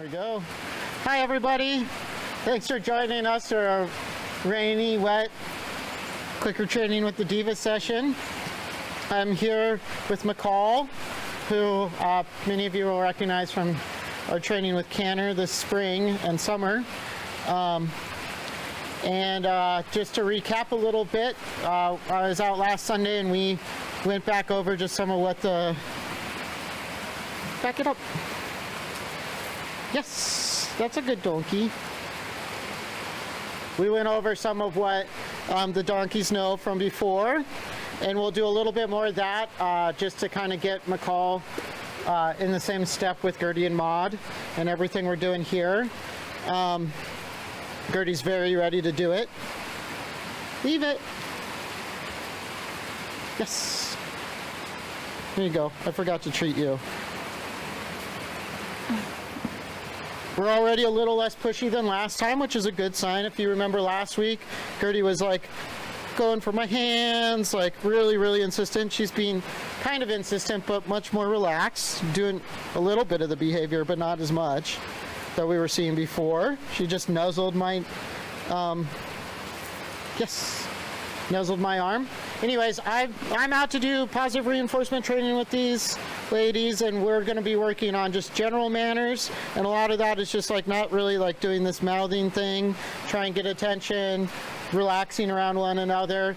we go. Hi everybody. Thanks for joining us for our rainy, wet, clicker training with the Divas session. I'm here with McCall, who many of you will recognize from our training with Canner this spring and summer. Just to recap a little bit, I was out last Sunday and we went back over just some of what the... Back it up. Yes, that's a good donkey. We went over some of what the donkeys know from before, and we'll do a little bit more of that just to kind of get McCall in the same step with Gertie and Maud and everything we're doing here. Gertie's very ready to do it. Leave it. Yes. There you go. I forgot to treat you. We're already a little less pushy than last time, which is a good sign. If you remember last week, Gertie was like going for my hands, like really insistent. She's being kind of insistent, but much more relaxed, doing a little bit of the behavior, but not as much that we were seeing before. She just nuzzled my, nuzzled my arm. Anyways, I'm out to do positive reinforcement training with these ladies, and we're going to be working on just general manners, and a lot of that is just like not really like doing this mouthing thing, try and get attention, relaxing around one another,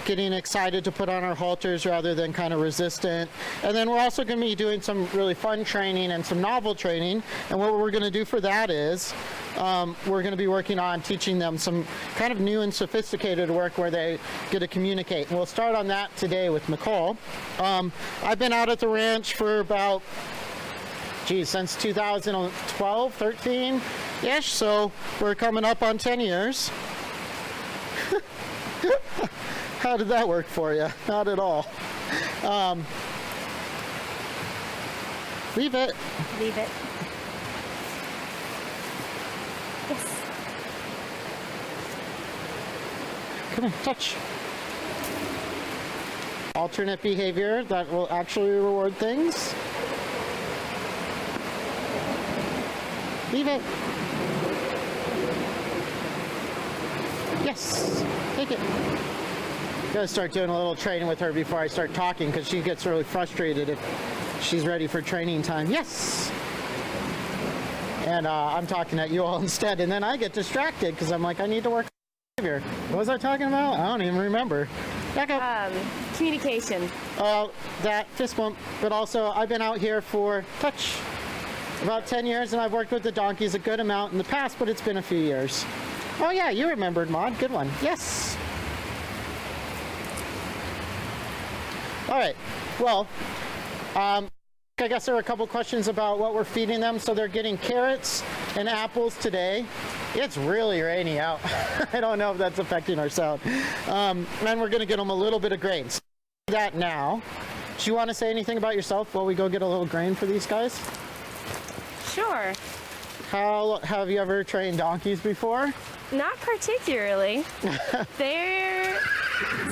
getting excited to put on our halters rather than kind of resistant. And then we're also going to be doing some really fun training and some novel training, and what we're going to do for that is we're going to be working on teaching them some kind of new and sophisticated work where they get to communicate. And we'll start on that today with McCall. I've been out at the ranch for about, since 2012, 13-ish, so we're coming up on 10 years. How did that work for you? Not at all. Leave it. Leave it. Yes. Come on, touch. Alternate behavior that will actually reward things. Leave it. Yes. Take it. Gotta start doing a little training with her before I start talking, because she gets really frustrated if she's ready for training time. Yes. And I'm talking at you all instead, and then I get distracted because I'm like, I need to work on behavior. What was I talking about? I don't even remember. Back up. Communication. That fist bump, but also I've been out here for about 10 years, and I've worked with the donkeys a good amount in the past, but it's been a few years. Oh yeah, you remembered, Maud. Good one. Yes. All right. Well, I guess there are a couple questions about what we're feeding them. So they're getting carrots and apples today. It's really rainy out. I don't know if that's affecting our sound. And we're going to get them a little bit of grain. So that now. Do you want to say anything about yourself while we go get a little grain for these guys? Sure. How have you ever trained donkeys before? Not particularly. They're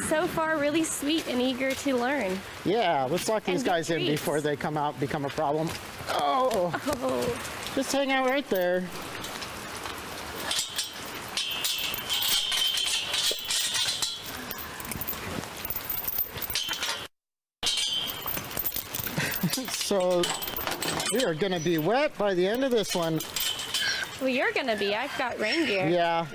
so far really sweet and eager to learn. Yeah, let's lock these guys in treats. before they come out and become a problem. Oh. Just hang out right there. So we are going to be wet by the end of this one. Well, you're going to be. I've got rain gear. Yeah.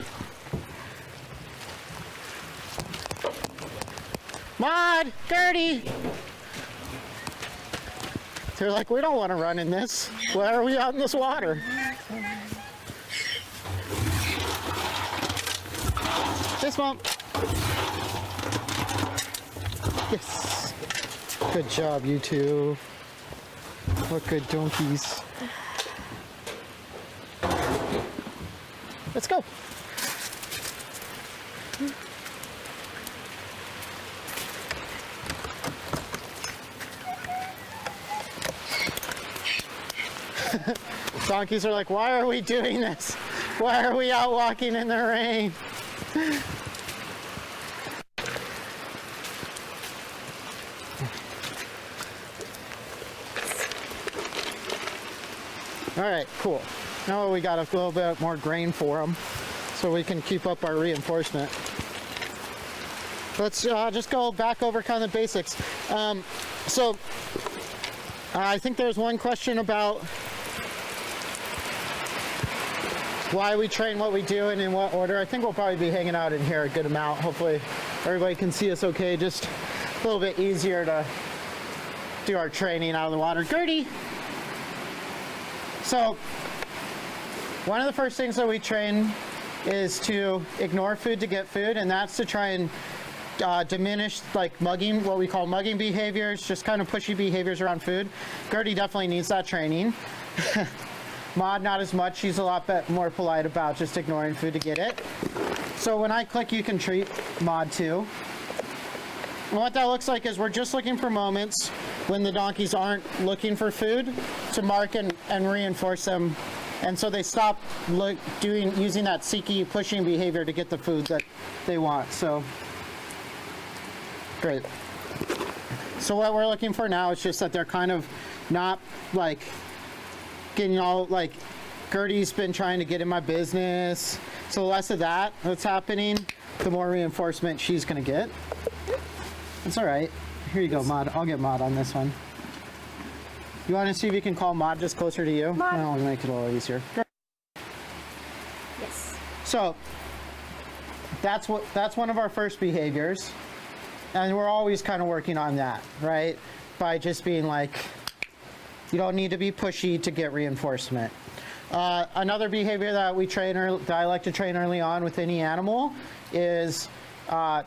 Maud, Gertie. They're like, we don't want to run in this. Why are we out in this water? This bump. Yes. Good job, you two. What good donkeys. Let's go. Donkeys are like, why are we doing this? Why are we out walking in the rain? All right, cool. Now we got a little bit more grain for them so we can keep up our reinforcement. Let's just go back over kind of the basics. I think there's one question about why we train what we do and in what order. I think we'll probably be hanging out in here a good amount. Hopefully everybody can see us okay. Just a little bit easier to do our training out of the water. Gertie! So, one of the first things that we train is to ignore food to get food, and that's to try and diminish like mugging, what we call mugging behaviors, just kind of pushy behaviors around food. Gertie definitely needs that training. Maud, not as much. She's a lot more polite about just ignoring food to get it. So when I click, you can treat Maud too. And what that looks like is we're just looking for moments when the donkeys aren't looking for food to mark and reinforce them. And so they stop using that seeky, pushing behavior to get the food that they want. So, great. So what we're looking for now is just that they're kind of not like getting all like, Gertie's been trying to get in my business. So the less of that's happening, the more reinforcement she's gonna get. That's all right. Here you go, Maud. I'll get Maud on this one. You want to see if you can call Maud just closer to you? Maud. That'll make it a little easier. Yes. So that's one of our first behaviors, and we're always kind of working on that, right? By just being like, you don't need to be pushy to get reinforcement. Another behavior that we train, that I like to train early on with any animal, is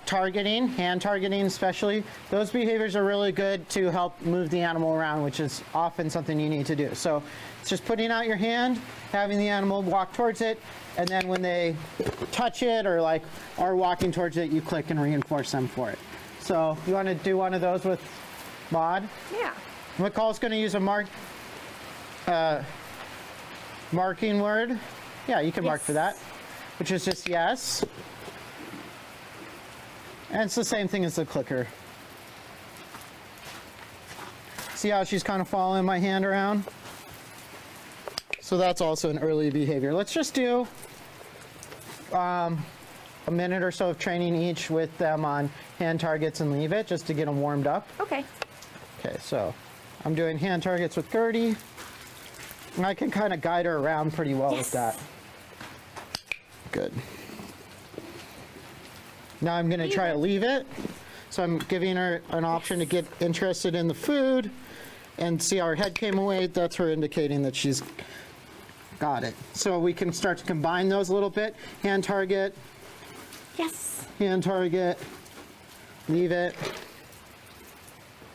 targeting, hand targeting especially. Those behaviors are really good to help move the animal around, which is often something you need to do. So it's just putting out your hand, having the animal walk towards it, and then when they touch it or like are walking towards it, you click and reinforce them for it. So you want to do one of those with Maud? Yeah. McCall's going to use a marking word. Yeah, you can mark for that, which is just yes. And it's the same thing as the clicker. See how she's kind of following my hand around? So that's also an early behavior. Let's just do a minute or so of training each with them on hand targets and leave it, just to get them warmed up. Okay. Okay, so I'm doing hand targets with Gertie. And I can kind of guide her around pretty well with that. Good. Now I'm going to try to leave it. So I'm giving her an option to get interested in the food and see how her head came away. That's her indicating that she's got it. So we can start to combine those a little bit. Hand target. Yes. Hand target. Leave it.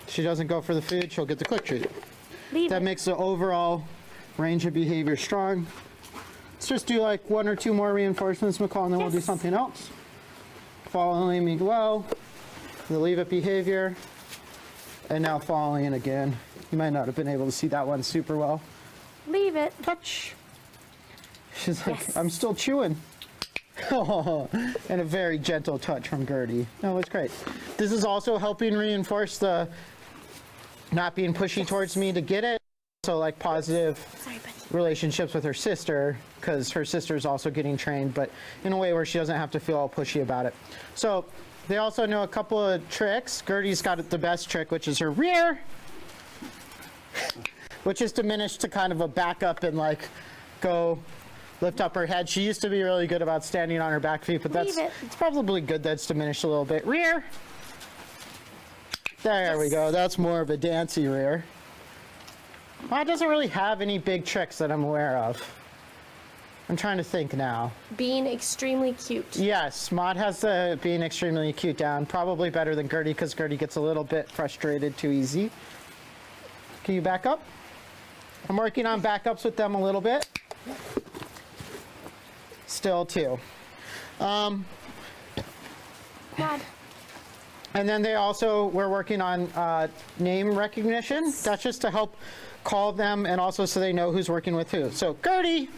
She doesn't go for the food, she'll get the click treat. Leave That it. makes the overall range of behavior strong. Let's just do like one or two more reinforcements, McCall, and then we'll do Yes. something else. Following me well, the leave it behavior, and now following it again. You might not have been able to see that one super well. Leave it. Touch. She's like, Yes. I'm still chewing. And a very gentle touch from Gertie. No, it's great. This is also helping reinforce the not being pushy towards me to get it. So like positive Sorry, buddy. relationships with her sister, because her sister is also getting trained, but in a way where she doesn't have to feel all pushy about it. So they also know a couple of tricks. Gertie's got the best trick, which is her rear, which is diminished to kind of a back up and like go lift up her head. She used to be really good about standing on her back feet, but Leave it. it's probably good that's diminished a little bit. Rear. There we go. That's more of a dancey rear. Maud doesn't really have any big tricks that I'm aware of. I'm trying to think now. Being extremely cute. Yes, Maud has the being extremely cute down. Probably better than Gertie, because Gertie gets a little bit frustrated too easy. Can you back up? I'm working on backups with them a little bit. Still two. Maud. And then we're working on name recognition. That's just to help call them and also so they know who's working with who. So Gertie.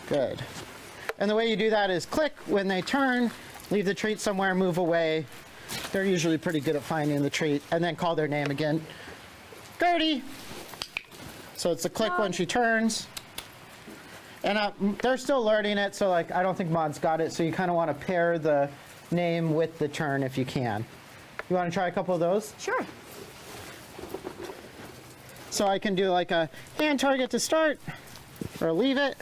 Good. And the way you do that is click when they turn, leave the treat somewhere, move away. They're usually pretty good at finding the treat, and then call their name again. Gertie. So it's a click when she turns. And they're still learning it, so like I don't think Maud's got it, so you kind of want to pair the name with the turn if you can. You want to try a couple of those? Sure. So I can do like a hand target to start, or leave it.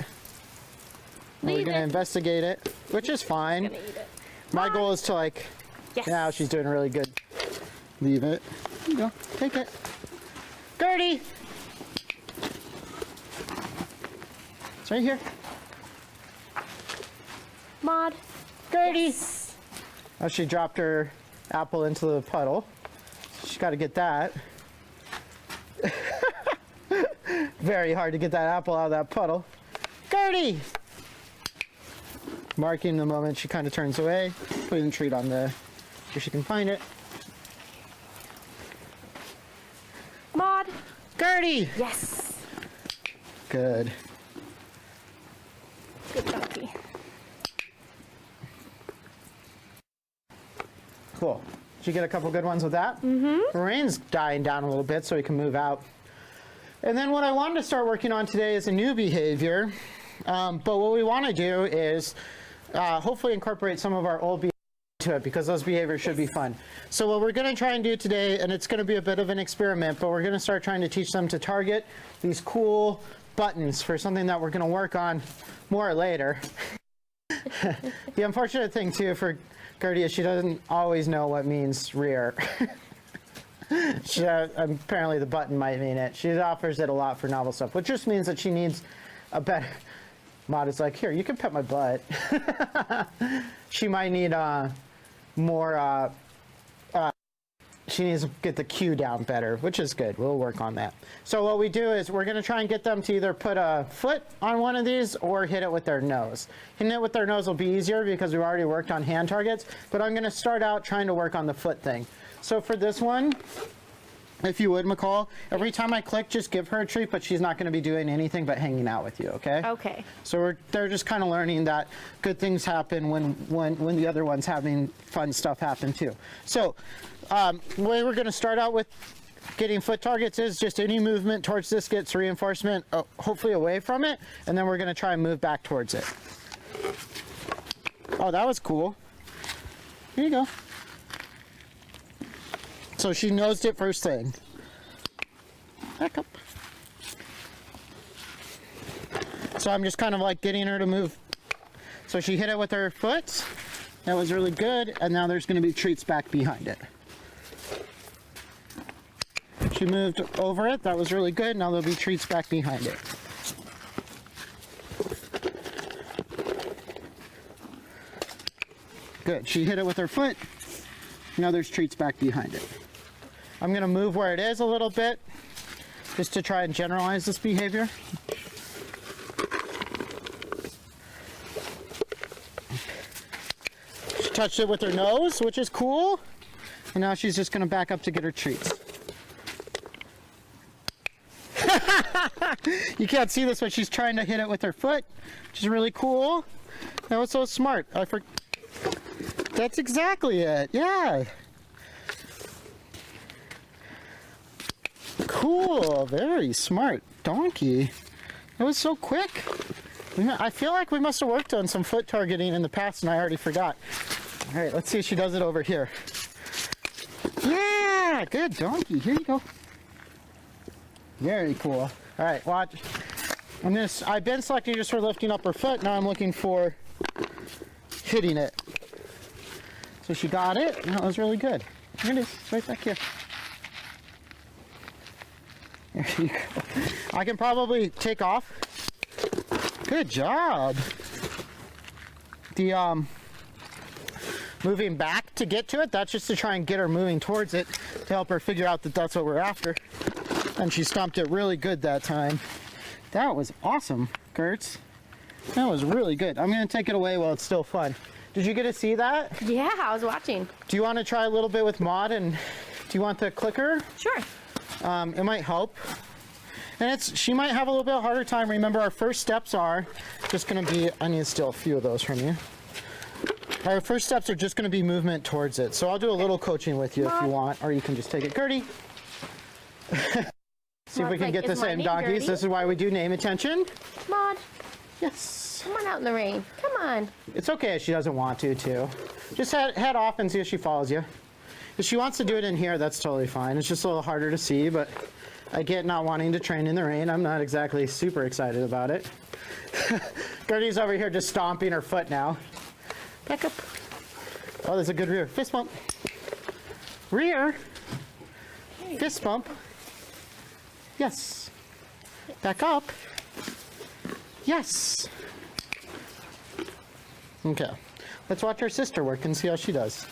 We're going to investigate it, which is fine. Gonna eat it. My goal is to like, Yes. now she's doing really good. Leave it. Here you go, take it. Gertie! It's right here. Maud. Gertie! Yes. Oh, she dropped her apple into the puddle. She's got to get that. Very hard to get that apple out of that puddle. Gertie! Marking the moment she kind of turns away, putting the treat on the, where she can find it. Maud. Gertie! Yes. Good. Good donkey. Cool. Did you get a couple good ones with that? Mm-hmm. The rain's dying down a little bit so we can move out. And then what I wanted to start working on today is a new behavior. But what we want to do is hopefully incorporate some of our old behaviors into it, because those behaviors should be fun. So what we're going to try and do today, and it's going to be a bit of an experiment, but we're going to start trying to teach them to target these cool buttons for something that we're going to work on more later. The unfortunate thing too for Gertie is she doesn't always know what means rear. Apparently the button might mean it. She offers it a lot for novel stuff, which just means that she needs a better... Maud is like, here, you can pet my butt. She might need more... she needs to get the cue down better, which is good. We'll work on that. So what we do is we're going to try and get them to either put a foot on one of these or hit it with their nose. Hitting it with their nose will be easier because we've already worked on hand targets, but I'm going to start out trying to work on the foot thing. So for this one, if you would, McCall, every time I click, just give her a treat, but she's not going to be doing anything but hanging out with you, okay? Okay. So they're just kind of learning that good things happen when the other one's having fun stuff happen too. So the way we're going to start out with getting foot targets is just any movement towards this gets reinforcement, hopefully away from it, and then we're going to try and move back towards it. Oh, that was cool. Here you go. So she nosed it first thing. Back up. So I'm just kind of like getting her to move. So she hit it with her foot. That was really good. And now there's going to be treats back behind it. She moved over it. That was really good. Now there'll be treats back behind it. Good. She hit it with her foot. Now there's treats back behind it. I'm going to move where it is a little bit, just to try and generalize this behavior. She touched it with her nose, which is cool. And now she's just going to back up to get her treats. You can't see this, but she's trying to hit it with her foot, which is really cool. That was so smart. That's exactly it. Yeah. Cool. Very smart donkey. That was so quick. I feel like we must have worked on some foot targeting in the past and I already forgot. All right, let's see if she does it over here. Yeah, good donkey. Here you go. Very cool. All right, watch. I've been selecting just for lifting up her foot. Now I'm looking for hitting it. So she got it. That was really good. Here it is. It's right back here. There you go. I can probably take off. Good job. The moving back to get to it, that's just to try and get her moving towards it to help her figure out that that's what we're after. And she stomped it really good that time. That was awesome, Gertz. That was really good. I'm going to take it away while it's still fun. Did you get to see that? Yeah, I was watching. Do you want to try a little bit with Maud, and do you want the clicker? Sure. It might help. And she might have a little bit of a harder time. Remember, our first steps are just going to be, I need to steal a few of those from you. Our first steps are just going to be movement towards it. So I'll do a little coaching with you if you want, or you can just take it. Gertie. See if we Maud's can like, get the "Is my same name donkeys. Gertie?" This is why we do name attention. Maud, Yes. come on out in the rain. Come on. It's okay if she doesn't want to, too. Just head off and see if she follows you. If she wants to do it in here, that's totally fine. It's just a little harder to see, but I get not wanting to train in the rain. I'm not exactly super excited about it. Gertie's over here just stomping her foot now. Back up. Oh, there's a good rear. Fist bump. Rear. Fist bump. Yes. Back up. Yes. Okay. Let's watch our sister work and see how she does.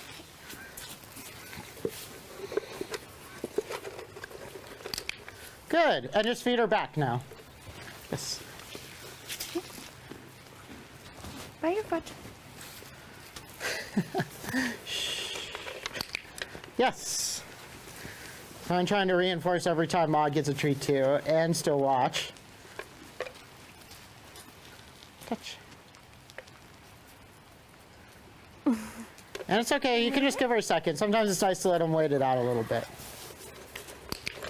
Good. And just feed her back now. Yes. By your foot. Yes. I'm trying to reinforce every time Maud gets a treat too, and still watch. Touch. And it's okay, you can just give her a second. Sometimes it's nice to let them wait it out a little bit.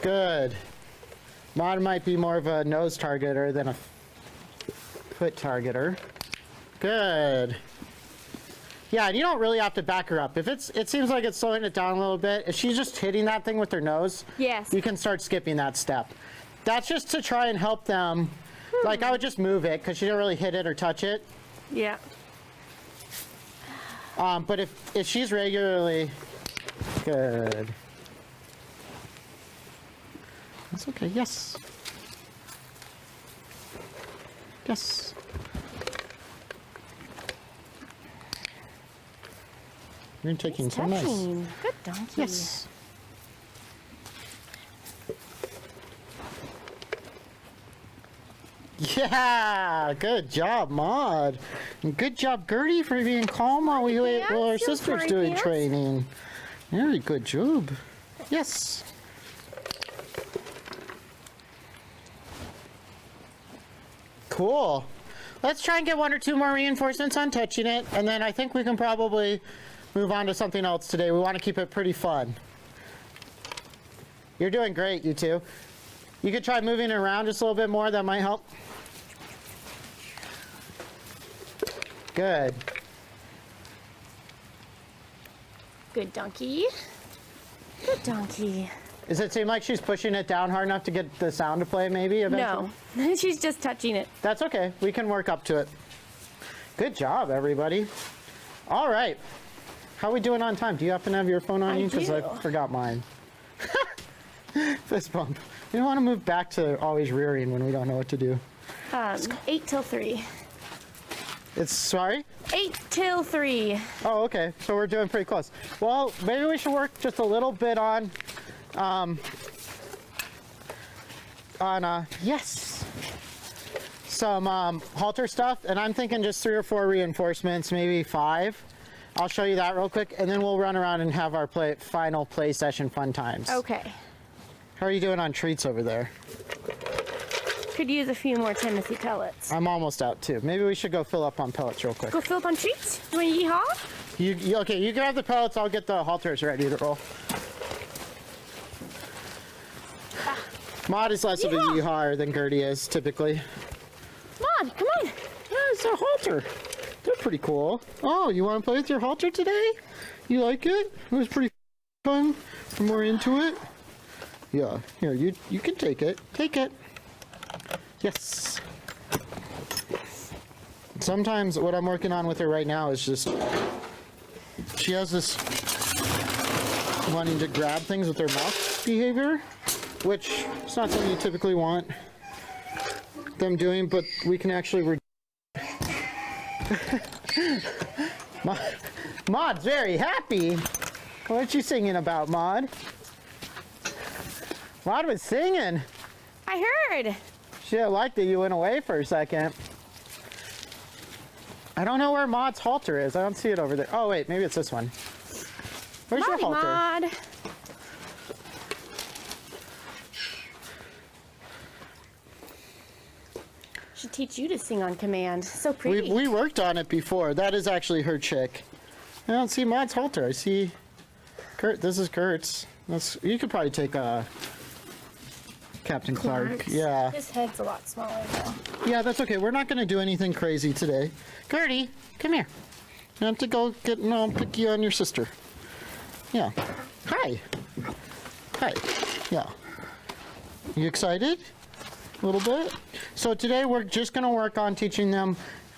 Good. Maud might be more of a nose targeter than a foot targeter. Good. Yeah, and you don't really have to back her up. If it seems like it's slowing it down a little bit, if she's just hitting that thing with her nose, Yes. you can start skipping that step. That's just to try and help them. Like, I would just move it because she didn't really hit it or touch it. Yeah. But if she's regularly... Good. That's okay. Yes. Yes. You're taking so nice. Touching. Good donkey. Yes. Yeah, good job, Maud. And good job, Gertie, for being calm while our Feel sister's sorry, doing Pants. training. Very good job. Yes. Cool. Let's try and get 1 or 2 more reinforcements on touching it, and then I think we can probably move on to something else today. We want to keep it pretty fun. You're doing great, you two. You could try moving it around just a little bit more. That might help. Good. Good donkey. Good donkey. Does it seem like she's pushing it down hard enough to get the sound to play, maybe, eventually? No. She's just touching it. That's okay. We can work up to it. Good job, everybody. All right. How are we doing on time? Do you happen to have your phone on I you? Because I do. forgot mine. Fist bump. We don't want to move back to always rearing when we don't know what to do. 8 till 3. It's, sorry? 8 till 3. Oh, okay. So we're doing pretty close. Well, maybe we should work just a little bit on yes, some halter stuff, and I'm thinking just 3 or 4 reinforcements, maybe 5. I'll show you that real quick, and then we'll run around and have our final play session fun times. Okay. How are you doing on treats over there? Could use a few more Timothy pellets. I'm almost out too. Maybe we should go fill up on pellets real quick. Go fill up on treats? You want to yeehaw? Okay, you grab the pellets, I'll get the halters ready to roll. Maud is less of a Yeehaw. yeehawer than Gertie is, typically. Come on, come on. Yeah, it's a halter. They're pretty cool. Oh, you want to play with your halter today? You like it? It was pretty fun. We're more into it. Yeah, here, you can take it. Take it. Yes. Sometimes what I'm working on with her right now is just, she has this wanting to grab things with her mouth behavior, which is not something you typically want them doing, but we can actually Maud's very happy. What you singing about, Maud? Maud was singing. I heard. She didn't like that you went away for a second. I don't know where Maud's halter is. I don't see it over there. Oh, wait, maybe it's this one. Where's your halter? Maud. Should teach you to sing on command. So pretty. We worked on it before. That is actually her chick. I don't see Maud's halter. I see Kurt. This is Kurt's. You could probably take a Captain Clark. Yeah. His head's a lot smaller though. Yeah, that's okay. We're not going to do anything crazy today. Gertie, come here. You have to go get, and I'll pick you on your sister. Yeah. Hi. Hi. Yeah. You excited? A little bit? So today we're just going to work on teaching them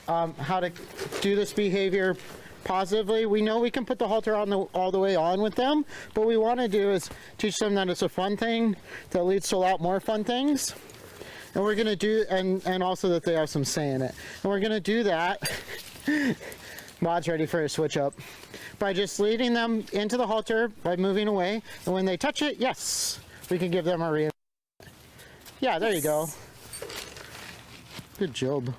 how to do this behavior positively. We know we can put the halter on all the way on with them, but what we want to do is teach them that it's a fun thing that leads to a lot more fun things. And we're going to do, and also that they have some say in it. And we're going to do that. Maud's ready for a switch up. By just leading them into the halter by moving away. And when they touch it, yes, we can give them a reinforcement. Yeah, there you go. Good job.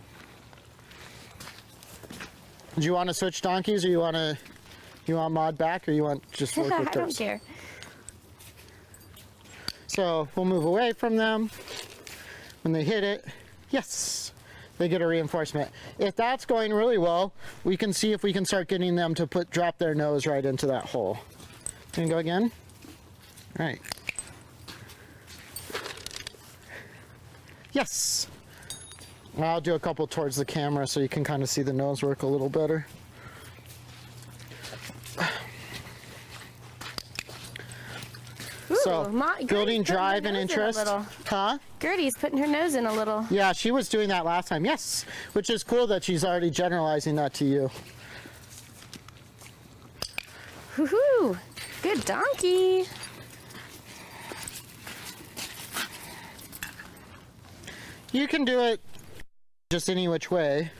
Do you want to switch donkeys, or you want Maud back, or you want just work with I those? don't care. So we'll move away from them. When they hit it, yes, they get a reinforcement. If that's going really well, we can see if we can start getting them to drop their nose right into that hole. Can you go again? All right. Yes. I'll do a couple towards the camera so you can kind of see the nose work a little better. Ooh, So, Gertie's building putting her drive and nose in a interest. little. Huh? Gertie's putting her nose in a little. Yeah, she was doing that last time. Yes, which is cool that she's already generalizing that to you. Woohoo! Good donkey. You can do it just any which way,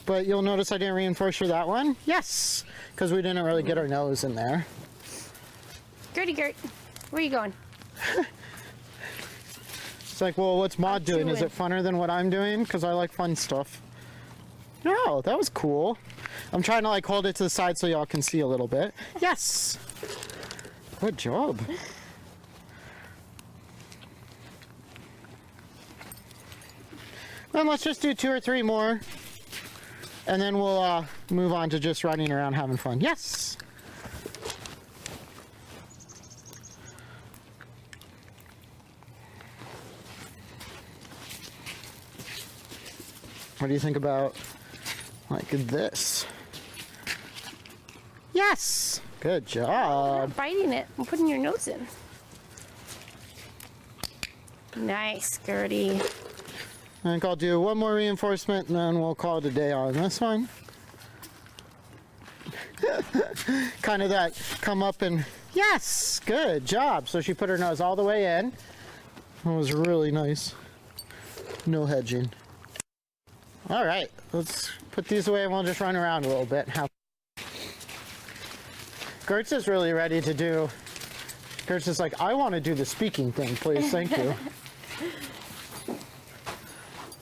but you'll notice I didn't reinforce for that one. Yes, because we didn't really get our nose in there. Gertie, where are you going? It's like, well, what's Maud doing? Is it funner than what I'm doing? Because I like fun stuff. No, that was cool. I'm trying to like hold it to the side so y'all can see a little bit. Yes. Good job. Then let's just do 2 or 3 more, and then we'll move on to just running around having fun. Yes. What do you think about like this? Yes. Good You're job. not biting it. I'm putting your nose in. Nice, Gertie. I think I'll do one more reinforcement and then we'll call it a day on this one. Kind of that come up and yes, good job. So she put her nose all the way in. That was really nice. No hedging. All right, let's put these away and we'll just run around a little bit. Gertz is really ready to do. Gertz is like, I want to do the speaking thing, please. Thank you.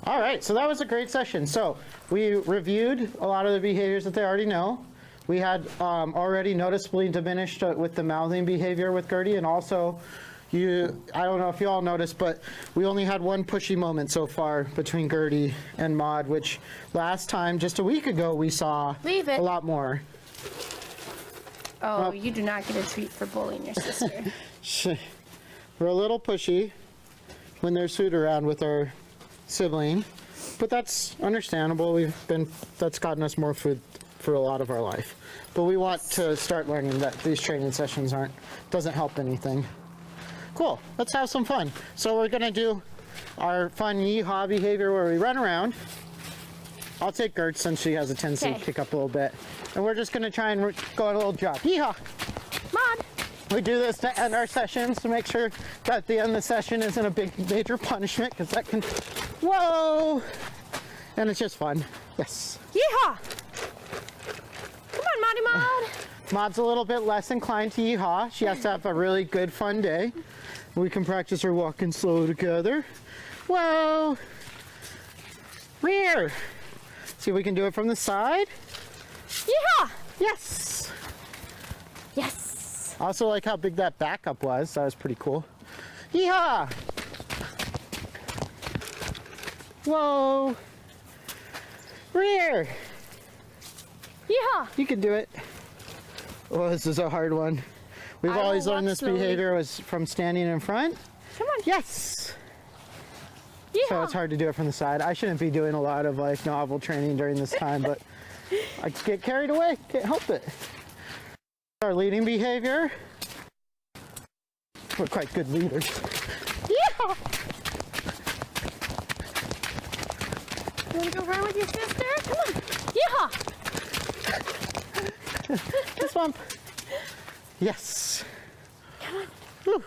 All right, so that was a great session. So we reviewed a lot of the behaviors that they already know. We had already noticeably diminished with the mouthing behavior with Gertie, and also I don't know if you all noticed, but we only had one pushy moment so far between Gertie and Maud, which last time, just a week ago, we saw a lot more. Oh, you do not get a treat for bullying your sister. We're a little pushy when there's food around with our sibling, but that's understandable. That's gotten us more food for a lot of our life, but we want to start learning that these training sessions doesn't help anything. Cool, let's have some fun. So we're gonna do our fun yeehaw behavior where we run around. I'll take Gertz since she has a tendency to kick up a little bit, and we're just gonna try and go on a little jog. Yeehaw! Maud! We do this to end our sessions to make sure that the end of the session isn't a big major punishment, because that can, whoa! And it's just fun. Yes. Yeehaw! Come on, Maudie Maud! Maud's a little bit less inclined to yeehaw. She has to have a really good fun day. We can practice our walking slow together. Whoa! Rear! See if we can do it from the side. Yeehaw! Yes! Yes! I also like how big that backup was. That was pretty cool. Yeehaw! Whoa! Rear! Yeehaw! You can do it. Oh, this is a hard one. We've I will always learned walk this slowly. behavior was from standing in front. Come on. Yes! so it's hard to do it from the side. I shouldn't be doing a lot of like novel training during this time, but I get carried away. Can't help it. Our leading behavior. We're quite good leaders. Yeah. You want to go run with your sister? Come on. Yeah. This one. Yes. Come on. Whew.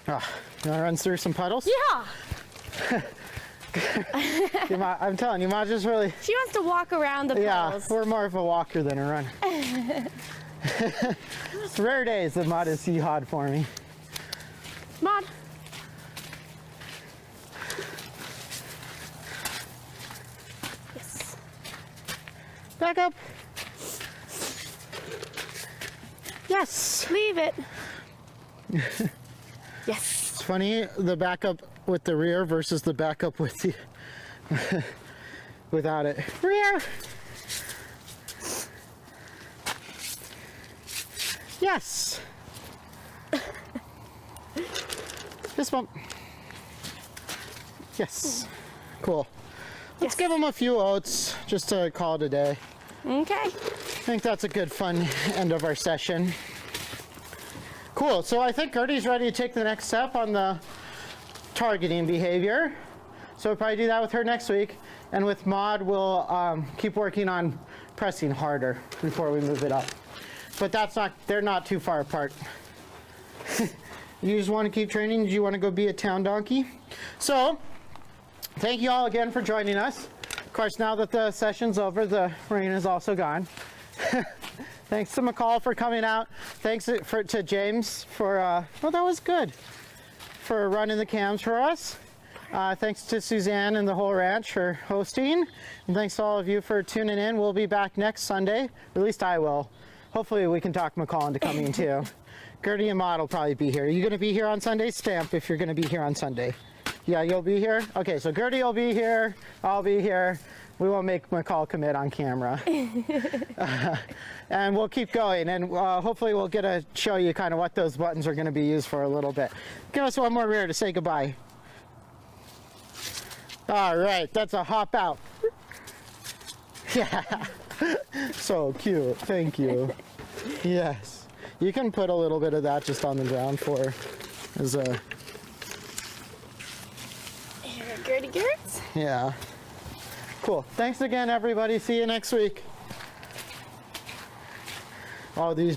Oh, you want to run through some puddles? Yeah. I'm telling you, Ma just really... She wants to walk around the puddles. Yeah, we're more of a walker than a runner. It's rare days that Maud is sea-hod for me. Maud. Yes. Back up. Yes. Leave it. Yes. It's funny, the backup with the rear versus the backup with the without it. Rear. Yes. This one. Yes. Cool. Let's give them a few oats just to call it a day. Okay. I think that's a good fun end of our session. Cool, so I think Gertie's ready to take the next step on the targeting behavior. So we'll probably do that with her next week. And with Maud, we'll keep working on pressing harder before we move it up. But they're not too far apart. You just want to keep training? Do you want to go be a town donkey? So, thank you all again for joining us. Of course, now that the session's over, the rain is also gone. Thanks to McCall for coming out. Thanks to James for, well, that was good, for running the cams for us. Thanks to Suzanne and the whole ranch for hosting. And thanks to all of you for tuning in. We'll be back next Sunday, or at least I will. Hopefully we can talk McCall into coming too. Gertie and Maud will probably be here. Are you going to be here on Sunday? Stamp if you're going to be here on Sunday. Yeah, you'll be here? Okay, so Gertie will be here. I'll be here. We won't make McCall commit on camera. And we'll keep going, and hopefully we'll get to show you kind of what those buttons are going to be used for a little bit. Give us one more rear to say goodbye. All right, that's a hop out. Yeah, so cute, thank you. Yes, you can put a little bit of that just on the ground for as a... Here, Gertie Gertz. Yeah. Cool. Thanks again, everybody. See you next week. All these